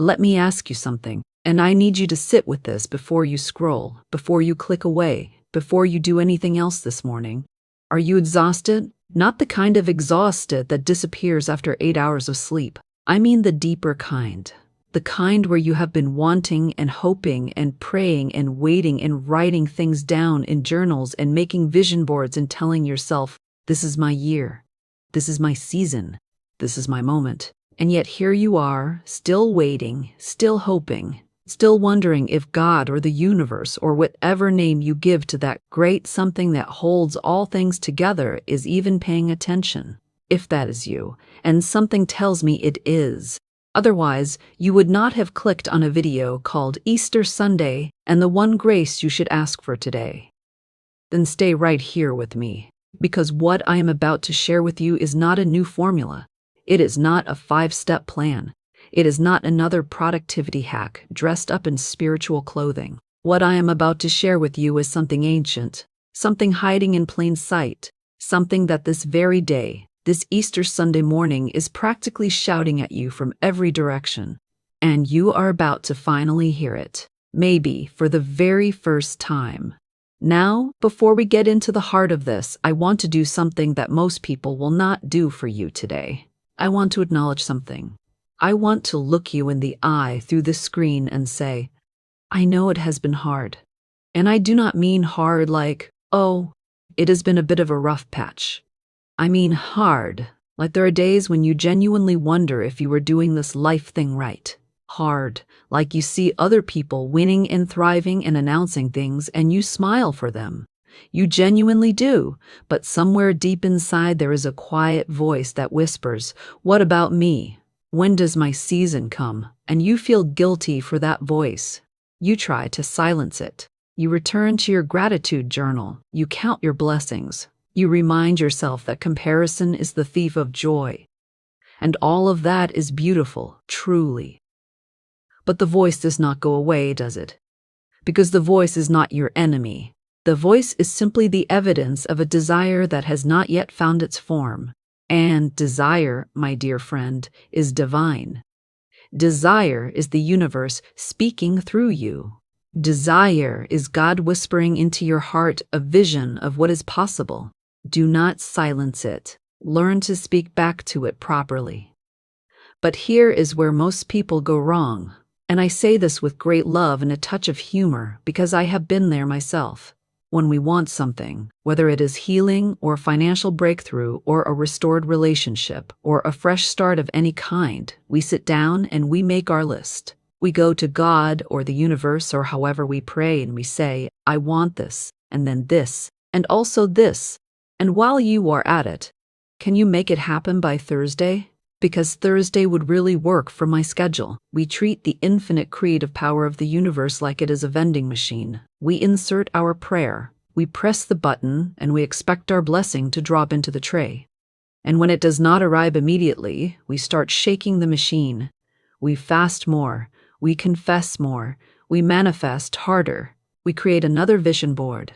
let me ask you something, and I need you to sit with this before you scroll, before you click away, before you do anything else this morning. Are you exhausted? Not the kind of exhausted that disappears after 8 hours of sleep. I mean the deeper kind. The kind where you have been wanting and hoping and praying and waiting and writing things down in journals and making vision boards and telling yourself, this is my year. This is my season. This is my moment. And yet here you are, still waiting, still hoping, still wondering if God or the universe or whatever name you give to that great something that holds all things together is even paying attention. If that is you, and something tells me it is. Otherwise, you would not have clicked on a video called Easter Sunday and the one grace you should ask for today. Then stay right here with me, because what I am about to share with you is not a new formula. It is not a 5-step plan. It is not another productivity hack dressed up in spiritual clothing. What I am about to share with you is something ancient, something hiding in plain sight, something that this very day, this Easter Sunday morning, is practically shouting at you from every direction. And you are about to finally hear it, maybe for the very first time. Now, before we get into the heart of this, I want to do something that most people will not do for you today. I want to acknowledge something. I want to look you in the eye through the screen and say, I know it has been hard. And I do not mean hard like, oh, it has been a bit of a rough patch. I mean hard, like there are days when you genuinely wonder if you were doing this life thing right. Hard, like you see other people winning and thriving and announcing things and you smile for them. You genuinely do, but somewhere deep inside there is a quiet voice that whispers, what about me? When does my season come? And you feel guilty for that voice. You try to silence it. You return to your gratitude journal. You count your blessings. You remind yourself that comparison is the thief of joy. And all of that is beautiful, truly. But the voice does not go away, does it? Because the voice is not your enemy. The voice is simply the evidence of a desire that has not yet found its form. And desire, my dear friend, is divine. Desire is the universe speaking through you. Desire is God whispering into your heart a vision of what is possible. Do not silence it. Learn to speak back to it properly. But here is where most people go wrong. And I say this with great love and a touch of humor because I have been there myself. When we want something, whether it is healing or financial breakthrough or a restored relationship or a fresh start of any kind, we sit down and we make our list. We go to God or the universe or however we pray and we say, I want this, and then this, and also this. And while you are at it, can you make it happen by Thursday? Because Thursday would really work for my schedule. We treat the infinite creative power of the universe like it is a vending machine. We insert our prayer, we press the button, and we expect our blessing to drop into the tray. And when it does not arrive immediately, we start shaking the machine. We fast more, we confess more, we manifest harder, we create another vision board.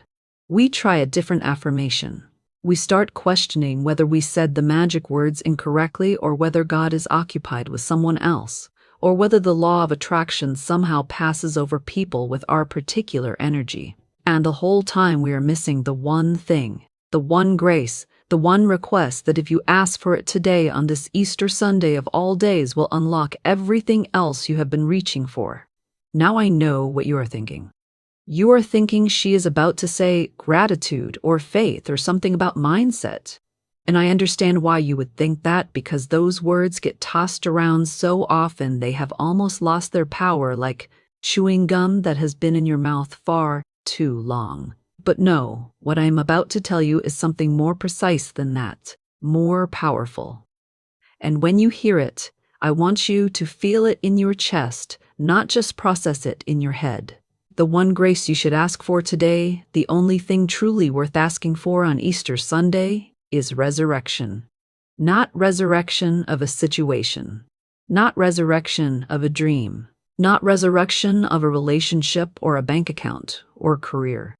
We try a different affirmation. We start questioning whether we said the magic words incorrectly or whether God is occupied with someone else, or whether the law of attraction somehow passes over people with our particular energy. And the whole time we are missing the one thing, the one grace, the one request that if you ask for it today on this Easter Sunday of all days will unlock everything else you have been reaching for. Now I know what you are thinking. You are thinking she is about to say gratitude or faith or something about mindset. And I understand why you would think that because those words get tossed around so often they have almost lost their power like chewing gum that has been in your mouth far too long. But no, what I am about to tell you is something more precise than that, more powerful. And when you hear it, I want you to feel it in your chest, not just process it in your head. The one grace you should ask for today, the only thing truly worth asking for on Easter Sunday, is resurrection. Not resurrection of a situation. Not resurrection of a dream. Not resurrection of a relationship or a bank account or career.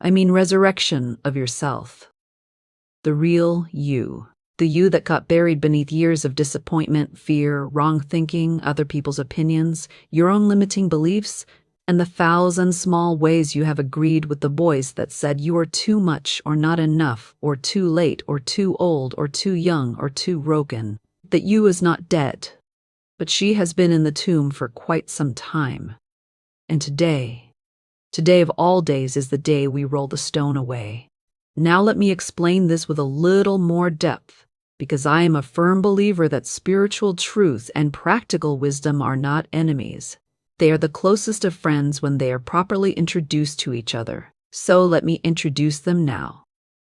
I mean resurrection of yourself. The real you. The you that got buried beneath years of disappointment, fear, wrong thinking, other people's opinions, your own limiting beliefs, and the 1,000 small ways you have agreed with the voice that said you are too much or not enough or too late or too old or too young or too broken. That you is not dead, but she has been in the tomb for quite some time. And today of all days is the day we roll the stone away. Now let me explain this with a little more depth, because I am a firm believer that spiritual truth and practical wisdom are not enemies. They are the closest of friends when they are properly introduced to each other. So let me introduce them now.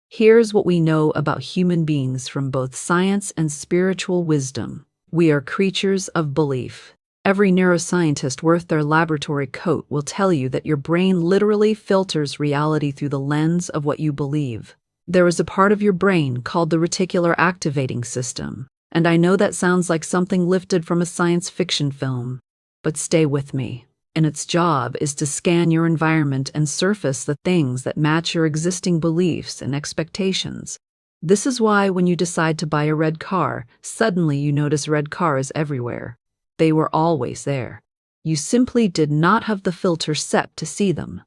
Here's what we know about human beings from both science and spiritual wisdom. We are creatures of belief. Every neuroscientist worth their laboratory coat will tell you that your brain literally filters reality through the lens of what you believe. There is a part of your brain called the reticular activating system, and I know that sounds like something lifted from a science fiction film. But stay with me, and its job is to scan your environment and surface the things that match your existing beliefs and expectations. This is why when you decide to buy a red car, suddenly you notice red cars everywhere. They were always there. You simply did not have the filter set to see them.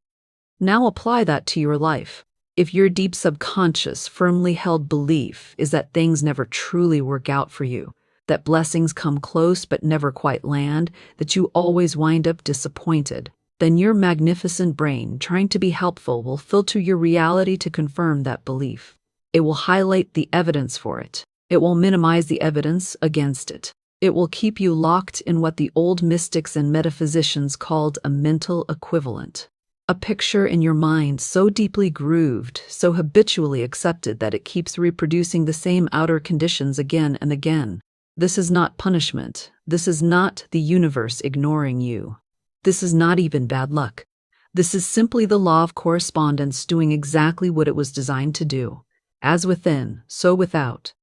Now apply that to your life. If your deep subconscious, firmly held belief is that things never truly work out for you, that blessings come close but never quite land, that you always wind up disappointed, then your magnificent brain, trying to be helpful, will filter your reality to confirm that belief. It will highlight the evidence for it. It will minimize the evidence against it. It will keep you locked in what the old mystics and metaphysicians called a mental equivalent. A picture in your mind so deeply grooved, so habitually accepted that it keeps reproducing the same outer conditions again and again. This is not punishment. This is not the universe ignoring you. This is not even bad luck. This is simply the law of correspondence doing exactly what it was designed to do. As within, so without.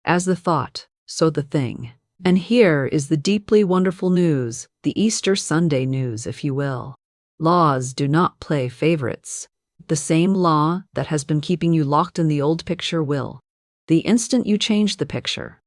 As the thought, so the thing. And here is the deeply wonderful news, the Easter Sunday news, if you will. Laws do not play favorites. The same law that has been keeping you locked in the old picture will. The instant you change the picture,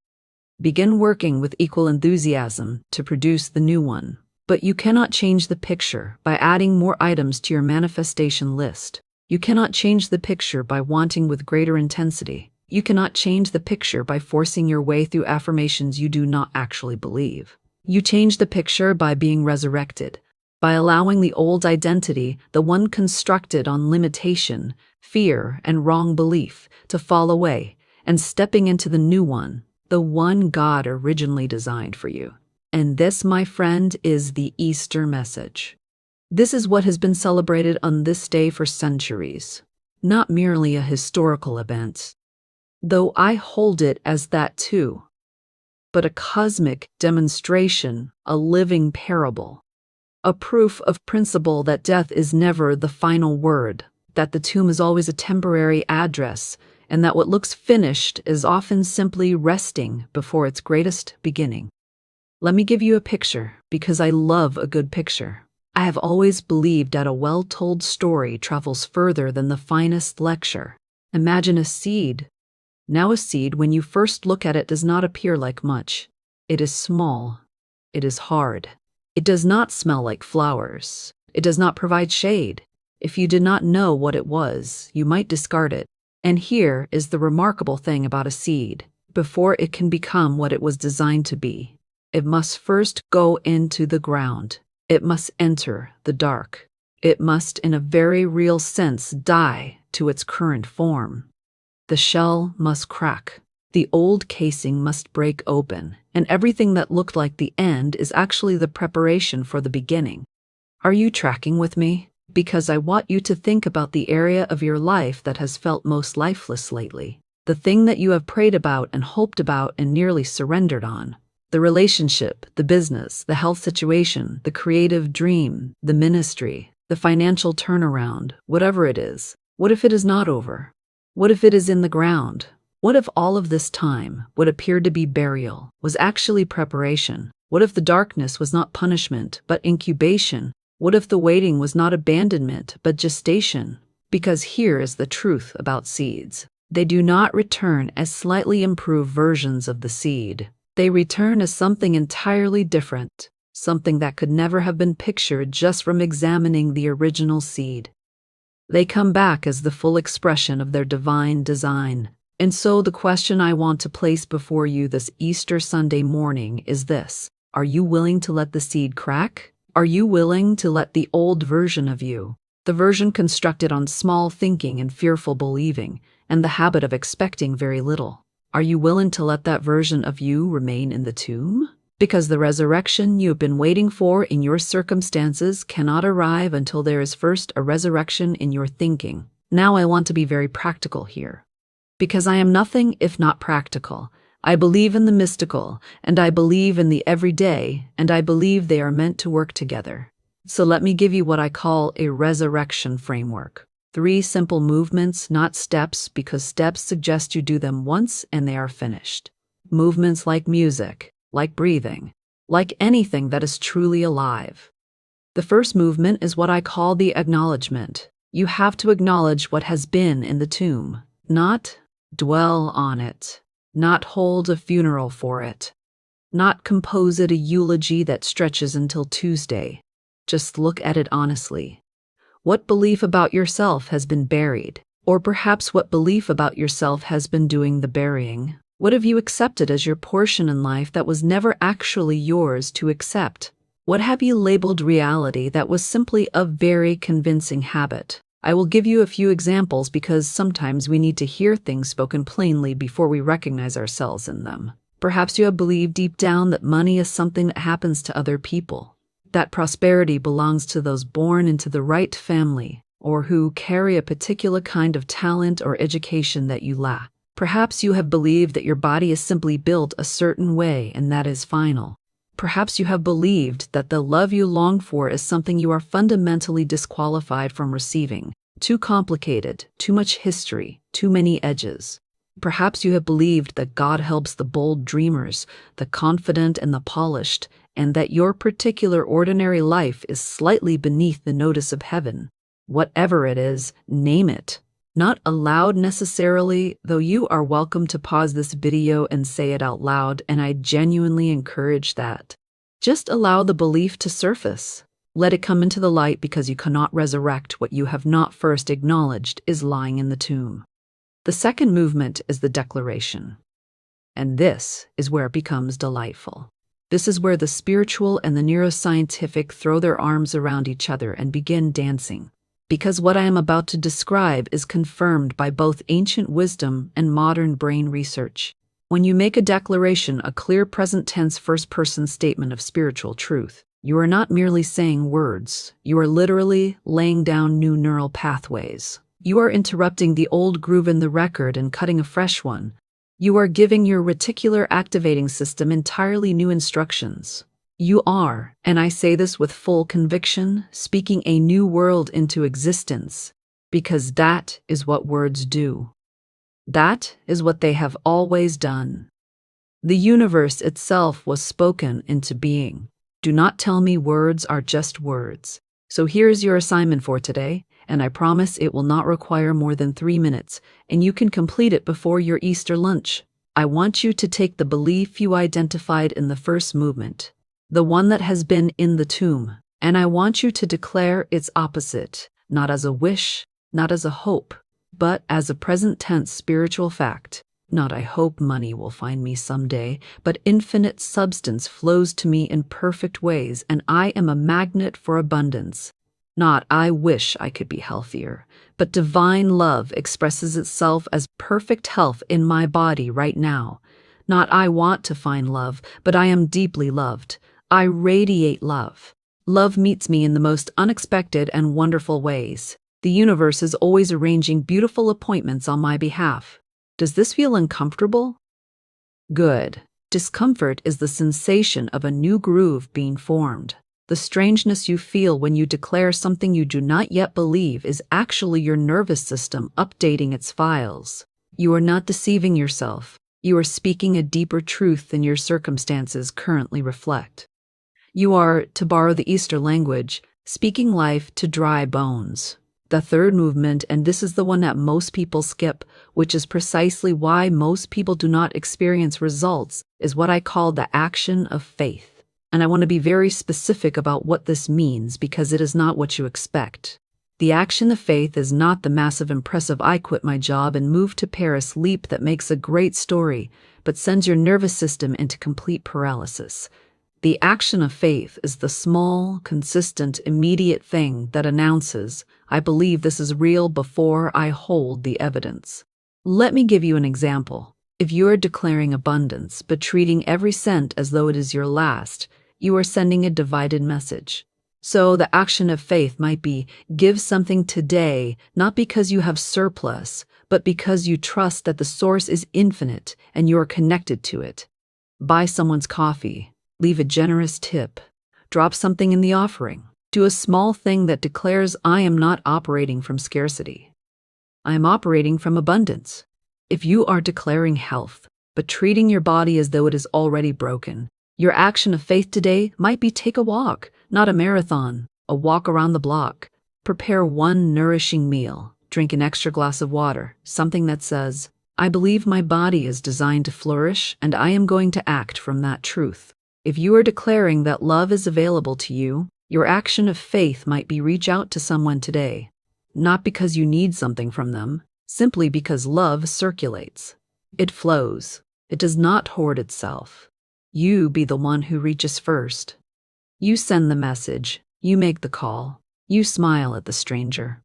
begin working with equal enthusiasm to produce the new one. But you cannot change the picture by adding more items to your manifestation list. You cannot change the picture by wanting with greater intensity. You cannot change the picture by forcing your way through affirmations you do not actually believe. You change the picture by being resurrected, by allowing the old identity, the one constructed on limitation, fear, and wrong belief, to fall away, and stepping into the new one, the one God originally designed for you. And this, my friend, is the Easter message. This is what has been celebrated on this day for centuries, not merely a historical event, though I hold it as that too, but a cosmic demonstration, a living parable, a proof of principle that death is never the final word, that the tomb is always a temporary address, and that what looks finished is often simply resting before its greatest beginning. Let me give you a picture, because I love a good picture. I have always believed that a well-told story travels further than the finest lecture. Imagine a seed. Now a seed, when you first look at it, does not appear like much. It is small. It is hard. It does not smell like flowers. It does not provide shade. If you did not know what it was, you might discard it. And here is the remarkable thing about a seed. Before it can become what it was designed to be, it must first go into the ground. It must enter the dark. It must, in a very real sense, die to its current form. The shell must crack. The old casing must break open, and everything that looked like the end is actually the preparation for the beginning. Are you tracking with me? Because I want you to think about the area of your life that has felt most lifeless lately. The thing that you have prayed about and hoped about and nearly surrendered on. The relationship, the business, the health situation, the creative dream, the ministry, the financial turnaround, whatever it is. What if it is not over? What if it is in the ground? What if all of this time, what appeared to be burial, was actually preparation? What if the darkness was not punishment, but incubation? What if the waiting was not abandonment, but gestation? Because here is the truth about seeds. They do not return as slightly improved versions of the seed. They return as something entirely different, something that could never have been pictured just from examining the original seed. They come back as the full expression of their divine design. And so the question I want to place before you this Easter Sunday morning is this: are you willing to let the seed crack? Are you willing to let the old version of you, the version constructed on small thinking and fearful believing, and the habit of expecting very little, are you willing to let that version of you remain in the tomb? Because the resurrection you've been waiting for in your circumstances cannot arrive until there is first a resurrection in your thinking. Now I want to be very practical here. Because I am nothing if not practical. I believe in the mystical, and I believe in the everyday, and I believe they are meant to work together. So let me give you what I call a resurrection framework. 3 simple movements, not steps, because steps suggest you do them once and they are finished. Movements like music, like breathing, like anything that is truly alive. The first movement is what I call the acknowledgement. You have to acknowledge what has been in the tomb, not dwell on it, not hold a funeral for it, not compose it a eulogy that stretches until Tuesday. Just look at it honestly. What belief about yourself has been buried? Or perhaps what belief about yourself has been doing the burying? What have you accepted as your portion in life that was never actually yours to accept? What have you labeled reality that was simply a very convincing habit? I will give you a few examples because sometimes we need to hear things spoken plainly before we recognize ourselves in them. Perhaps you have believed deep down that money is something that happens to other people, that prosperity belongs to those born into the right family, or who carry a particular kind of talent or education that you lack. Perhaps you have believed that your body is simply built a certain way and that is final. Perhaps you have believed that the love you long for is something you are fundamentally disqualified from receiving. Too complicated, too much history, too many edges. Perhaps you have believed that God helps the bold dreamers, the confident and the polished, and that your particular ordinary life is slightly beneath the notice of heaven. Whatever it is, name it. Not aloud necessarily, though you are welcome to pause this video and say it out loud, and I genuinely encourage that. Just allow the belief to surface. Let it come into the light because you cannot resurrect what you have not first acknowledged is lying in the tomb. The second movement is the declaration. And this is where it becomes delightful. This is where the spiritual and the neuroscientific throw their arms around each other and begin dancing. Because what I am about to describe is confirmed by both ancient wisdom and modern brain research. When you make a declaration, a clear present tense first-person statement of spiritual truth, you are not merely saying words, you are literally laying down new neural pathways. You are interrupting the old groove in the record and cutting a fresh one. You are giving your reticular activating system entirely new instructions. You are, and I say this with full conviction, speaking a new world into existence, because that is what words do. That is what they have always done. The universe itself was spoken into being. Do not tell me words are just words. So here's your assignment for today, and I promise it will not require more than 3 minutes, and you can complete it before your Easter lunch. I want you to take the belief you identified in the first movement, the one that has been in the tomb, and I want you to declare its opposite, not as a wish, not as a hope, but as a present tense spiritual fact. Not I hope money will find me someday, but infinite substance flows to me in perfect ways and I am a magnet for abundance. Not I wish I could be healthier, but divine love expresses itself as perfect health in my body right now. Not I want to find love, but I am deeply loved. I radiate love. Love meets me in the most unexpected and wonderful ways. The universe is always arranging beautiful appointments on my behalf. Does this feel uncomfortable? Good. Discomfort is the sensation of a new groove being formed. The strangeness you feel when you declare something you do not yet believe is actually your nervous system updating its files. You are not deceiving yourself. You are speaking a deeper truth than your circumstances currently reflect. You are, to borrow the Easter language, speaking life to dry bones. The third movement, and this is the one that most people skip, which is precisely why most people do not experience results, is what I call the action of faith. And I want to be very specific about what this means because it is not what you expect. The action of faith is not the massive impressive I quit my job and moved to Paris leap that makes a great story, but sends your nervous system into complete paralysis. The action of faith is the small, consistent, immediate thing that announces, I believe this is real before I hold the evidence. Let me give you an example. If you are declaring abundance but treating every cent as though it is your last, you are sending a divided message. So the action of faith might be, give something today, not because you have surplus, but because you trust that the source is infinite and you are connected to it. Buy someone's coffee. Leave a generous tip. Drop something in the offering. Do a small thing that declares, I am not operating from scarcity. I am operating from abundance. If you are declaring health, but treating your body as though it is already broken, your action of faith today might be take a walk, not a marathon, a walk around the block. Prepare one nourishing meal. Drink an extra glass of water, something that says, I believe my body is designed to flourish and I am going to act from that truth. If you are declaring that love is available to you, your action of faith might be reach out to someone today. Not because you need something from them, simply because love circulates. It flows. It does not hoard itself. You be the one who reaches first. You send the message. You make the call. You smile at the stranger.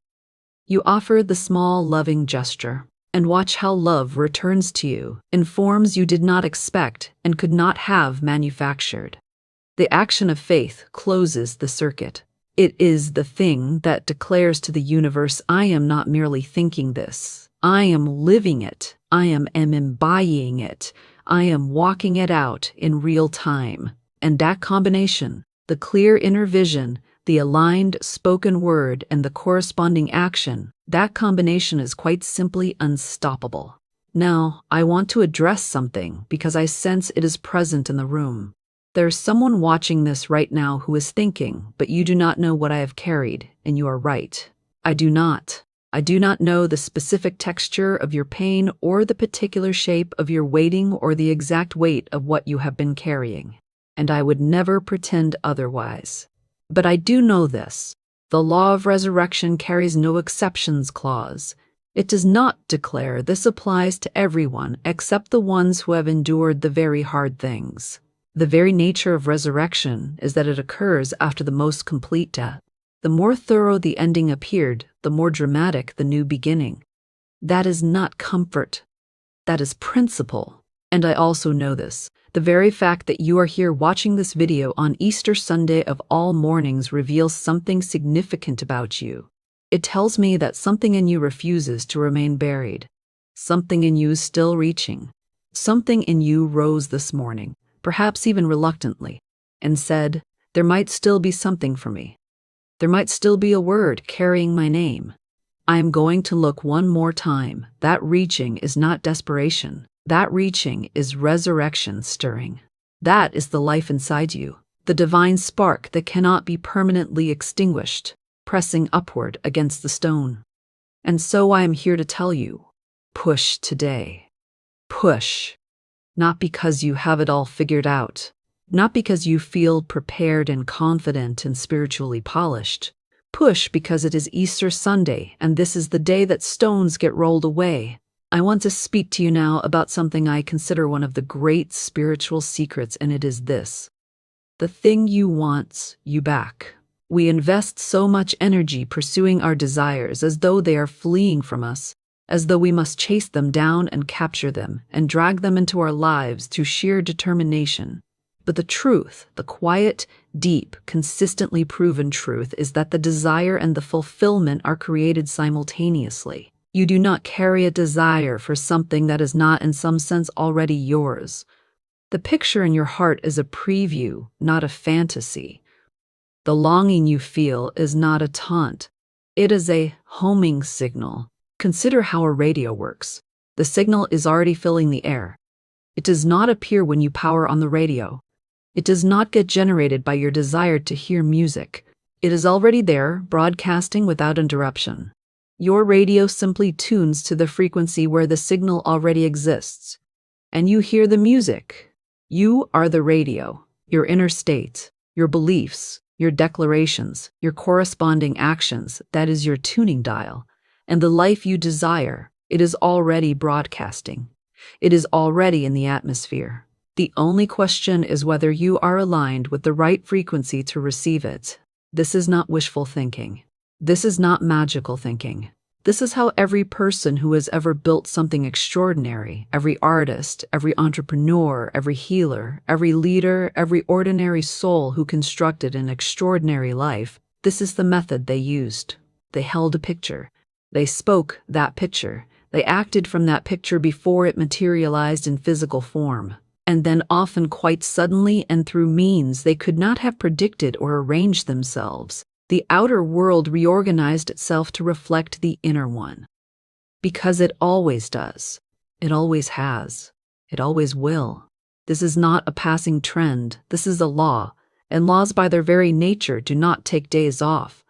You offer the small, loving gesture. And watch how love returns to you in forms you did not expect and could not have manufactured. The action of faith closes the circuit. It is the thing that declares to the universe, I am not merely thinking this. I am living it. I am embodying it. I am walking it out in real time. And that combination, the clear inner vision, the aligned spoken word, and the corresponding action, that combination is quite simply unstoppable. Now, I want to address something because I sense it is present in the room. There's someone watching this right now who is thinking, but you do not know what I have carried, and you are right. I do not. I do not know the specific texture of your pain or the particular shape of your waiting or the exact weight of what you have been carrying. And I would never pretend otherwise. But I do know this. The law of resurrection carries no exceptions clause. It does not declare this applies to everyone except the ones who have endured the very hard things. The very nature of resurrection is that it occurs after the most complete death. The more thorough the ending appeared, the more dramatic the new beginning. That is not comfort. That is principle. And I also know this. The very fact that you are here watching this video on Easter Sunday of all mornings reveals something significant about you. It tells me that something in you refuses to remain buried. Something in you is still reaching. Something in you rose this morning, perhaps even reluctantly, and said, there might still be something for me. There might still be a word carrying my name. I am going to look one more time. That reaching is not desperation. That reaching is resurrection stirring. That is the life inside you, the divine spark that cannot be permanently extinguished, pressing upward against the stone. And so I am here to tell you, push today. Push. Not because you have it all figured out, not because you feel prepared and confident and spiritually polished. Push because it is Easter Sunday and this is the day that stones get rolled away. I want to speak to you now about something I consider one of the great spiritual secrets, and it is this. The thing you wants you back. We invest so much energy pursuing our desires as though they are fleeing from us, as though we must chase them down and capture them and drag them into our lives through sheer determination. But the truth, the quiet, deep, consistently proven truth, is that the desire and the fulfillment are created simultaneously. You do not carry a desire for something that is not in some sense already yours. The picture in your heart is a preview, not a fantasy. The longing you feel is not a taunt. It is a homing signal. Consider how a radio works. The signal is already filling the air. It does not appear when you power on the radio. It does not get generated by your desire to hear music. It is already there, broadcasting without interruption. Your radio simply tunes to the frequency where the signal already exists, and you hear the music. You are the radio, your inner state, your beliefs, your declarations, your corresponding actions, that is your tuning dial. And the life you desire, it is already broadcasting. It is already in the atmosphere. The only question is whether you are aligned with the right frequency to receive it. This is not wishful thinking. This is not magical thinking. This is how every person who has ever built something extraordinary, every artist, every entrepreneur, every healer, every leader, every ordinary soul who constructed an extraordinary life, this is the method they used. They held a picture. They spoke that picture. They acted from that picture before it materialized in physical form. And then often quite suddenly and through means they could not have predicted or arranged themselves, the outer world reorganized itself to reflect the inner one. Because it always does. It always has. It always will. This is not a passing trend. This is a law. And laws by their very nature do not take days off.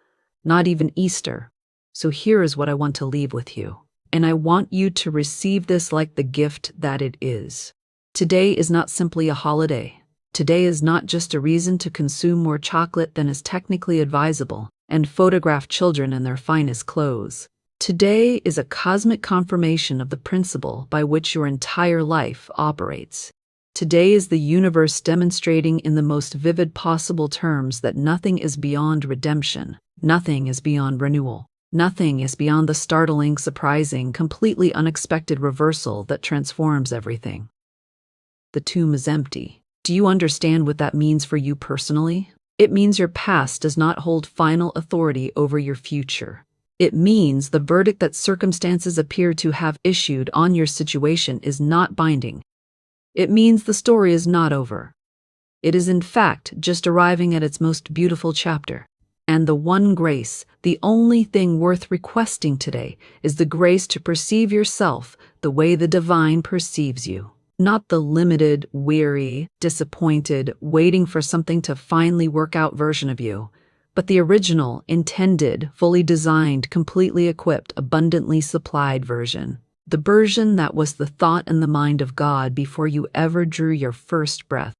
Not even Easter. So here is what I want to leave with you. And I want you to receive this like the gift that it is. Today is not simply a holiday. Today is not just a reason to consume more chocolate than is technically advisable and photograph children in their finest clothes. Today is a cosmic confirmation of the principle by which your entire life operates. Today is the universe demonstrating in the most vivid possible terms that nothing is beyond redemption. Nothing is beyond renewal. Nothing is beyond the startling, surprising, completely unexpected reversal that transforms everything. The tomb is empty. Do you understand what that means for you personally? It means your past does not hold final authority over your future. It means the verdict that circumstances appear to have issued on your situation is not binding. It means the story is not over. It is in fact just arriving at its most beautiful chapter. And the one grace, the only thing worth requesting today, is the grace to perceive yourself the way the divine perceives you. Not the limited, weary, disappointed, waiting for something to finally work out version of you, but the original, intended, fully designed, completely equipped, abundantly supplied version. The version that was the thought and the mind of God before you ever drew your first breath.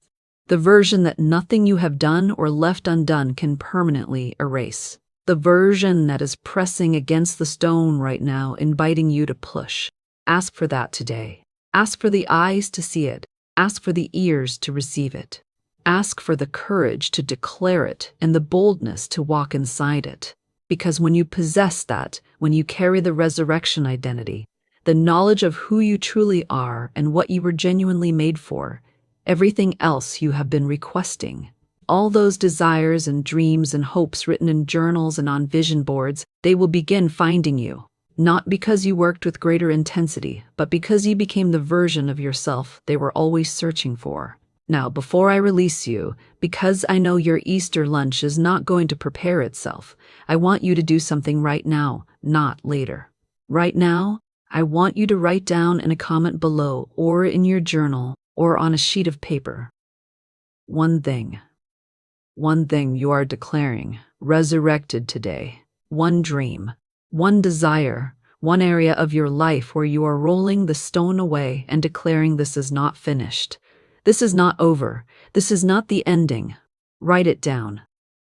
The version that nothing you have done or left undone can permanently erase. The version that is pressing against the stone right now, inviting you to push. Ask for that today. Ask for the eyes to see it. Ask for the ears to receive it. Ask for the courage to declare it and the boldness to walk inside it. Because when you possess that, when you carry the resurrection identity, the knowledge of who you truly are and what you were genuinely made for, everything else you have been requesting, all those desires and dreams and hopes written in journals and on vision boards, they will begin finding you. Not because you worked with greater intensity, but because you became the version of yourself they were always searching for. Now, before I release you, because I know your Easter lunch is not going to prepare itself, I want you to do something right now, not later. Right now, I want you to write down in a comment below or in your journal or on a sheet of paper. One thing you are declaring, resurrected today. One dream. One desire, one area of your life where you are rolling the stone away and declaring this is not finished. This is not over. This is not the ending. Write it down.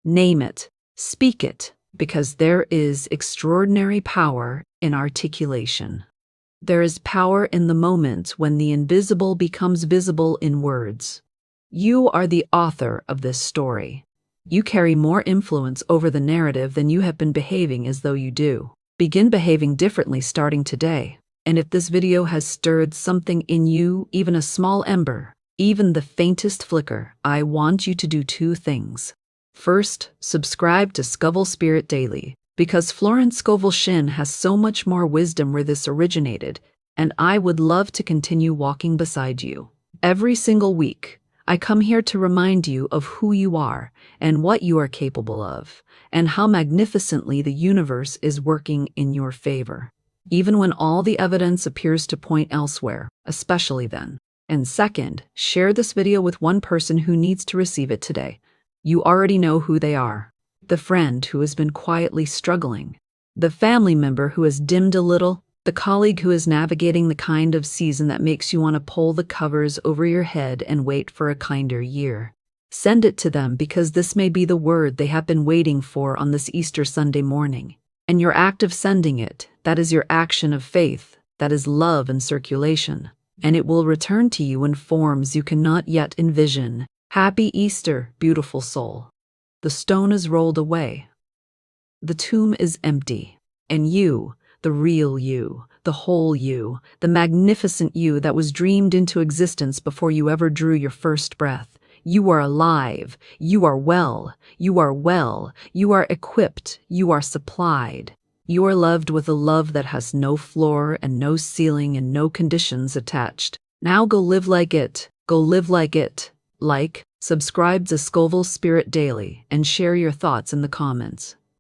Name it. Speak it, because there is extraordinary power in articulation. There is power in the moment when the invisible becomes visible in words. You are the author of this story. You carry more influence over the narrative than you have been behaving as though you do. Begin behaving differently starting today. And if this video has stirred something in you, even a small ember, even the faintest flicker, I want you to do two things. First, subscribe to Scovel Spirit Daily, because Florence Scovel Shinn has so much more wisdom where this originated, and I would love to continue walking beside you. Every single week, I come here to remind you of who you are and what you are capable of, and how magnificently the universe is working in your favor, even when all the evidence appears to point elsewhere, especially then. And second, share this video with one person who needs to receive it today. You already know who they are. The friend who has been quietly struggling. The family member who has dimmed a little, the colleague who is navigating the kind of season that makes you want to pull the covers over your head and wait for a kinder year. Send it to them because this may be the word they have been waiting for on this Easter Sunday morning. And your act of sending it, that is your action of faith, that is love in circulation, and it will return to you in forms you cannot yet envision. Happy Easter, beautiful soul. The stone is rolled away. The tomb is empty, and you, the real you, the whole you, the magnificent you that was dreamed into existence before you ever drew your first breath, you are alive, you are well, you are equipped, you are supplied. You are loved with a love that has no floor and no ceiling and no conditions attached. Now go live like it, go live like it. Like, subscribe to Scovel Spirit Daily, and share your thoughts in the comments.